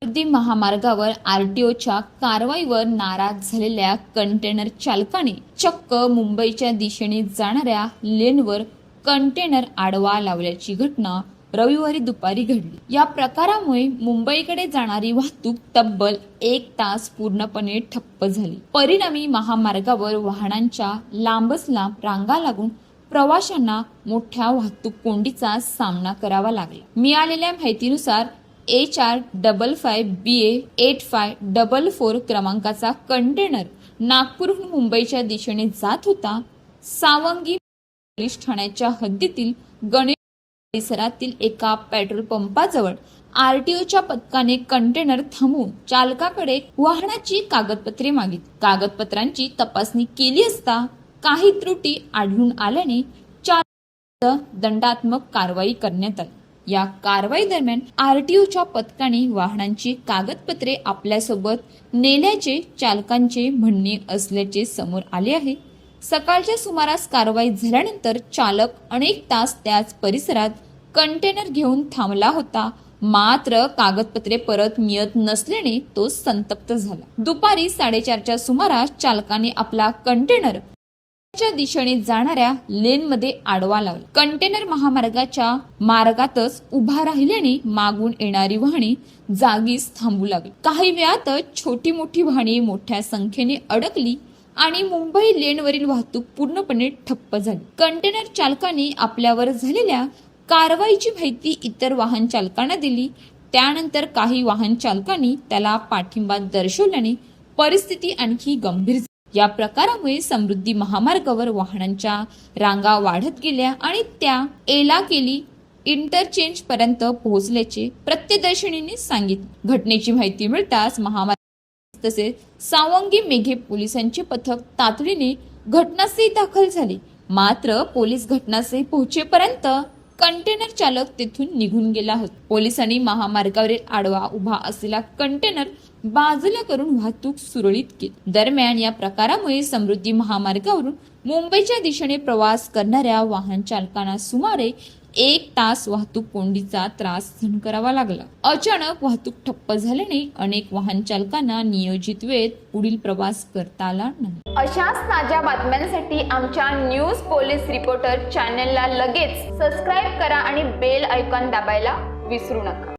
समृद्धी महामार्गावर आरटीओच्या कारवाईवर नाराज झालेल्या कंटेनर चालकाने चक्क मुंबईच्या दिशेने जाणाऱ्या लेनवर कंटेनर आडवा लावल्याची घटना रविवारी दुपारी घडली। या प्रकारामुळे मुंबईकडे जाणारी वाहतूक तब्बल 1 तास पूर्णपणे ठप्प झाली। परिणामी महामार्गावर वाहनांच्या लांबच लांब रांगा लागून प्रवाशांना मोठ्या वाहतूक कोंडीचा सामना करावा लागला। मिळालेल्या माहितीनुसार HR55BA 8544 क्रमांकाचा कंटेनर नागपूरहून मुंबईच्या दिशेने जात होता। सावंगी पोलीस ठाण्याच्या हद्दीतील गणेश परिसरातील एका पेट्रोल पंपाजवळ आरटीओच्या पथकाने कंटेनर थांबवून चालकाकडे वाहनाची कागदपत्रे मागितली। कागदपत्रांची तपासणी केली असता काही त्रुटी आढळून आल्याने चालकावर दंडात्मक कारवाई करण्यात आली। या कारवाई दरम्यान आरटीओच्या पथकाने वाहनांची कागदपत्रे आपल्यासोबत नेल्याचे चालकांचे म्हणणे असल्याचे समोर आले आहे। सकाळच्या सुमारास कारवाई झाल्यानंतर चालक अनेक तास त्याच परिसरात कंटेनर घेऊन थांबला होता, मात्र कागदपत्रे परत मिळत नसल्याने तो संतप्त झाला। दुपारी 4:30च्या सुमारास चालकाने आपला कंटेनर च्या दिशेने जाणाऱ्या लेनमध्ये आडवा लावला। कंटेनर महामार्गाच्या मार्गातच उभा राहिल्याने मागून येणारी वाहने जागीच थांबू लागली। काही वेळातच छोटी मोठी वाहने मोठ्या संख्येने अडकली आणि मुंबई लेनवरील वाहतूक पूर्णपणे ठप्प झाली। कंटेनर चालकाने आपल्यावर झालेल्या कारवाईची माहिती इतर वाहन चालकांना दिली। त्यानंतर काही वाहन चालकांनी त्याला पाठिंबा दर्शवल्याने परिस्थिती आणखी गंभीर झाली। या प्रकारामुळे समृद्धी महामार्गावर वाहनांच्या रांगा वाढत गेल्या आणि त्या एलाकेली इंटरचेंज पर्यंत पोहोचल्याचे प्रत्यक्षदर्शींनी सांगितले। घटनेची माहिती मिळताच महामार्ग तसेच सावंगी मेघे पोलिसांचे पथक तातडीने घटनास्थळी दाखल झाले, मात्र पोलीस घटनास्थळी पोहोचेपर्यंत कंटेनर चालक तेथून निघून गेला होता। पोलिसांनी महामार्गावरील आडवा उभा असलेला कंटेनर बाजूला करून वाहतूक सुरळीत केली। दरम्यान या प्रकारामुळे समृद्धी महामार्गावरून मुंबईच्या दिशेने प्रवास करणाऱ्या वाहन चालकांना सुमारे 1 तास वाहतूक कोंडीचा त्रास सहन करावा लागला। अचानक वाहतूक ठप्प झाल्याने अनेक वाहन चालकांना नियोजित वेळेत पुढील प्रवास करता आला नाही। अशाच ताज्या बातम्यांसाठी आमच्या न्यूज पोलीस रिपोर्टर चॅनलला लगेच सबस्क्राईब करा आणि बेल आयकॉन दाबायला विसरू नका।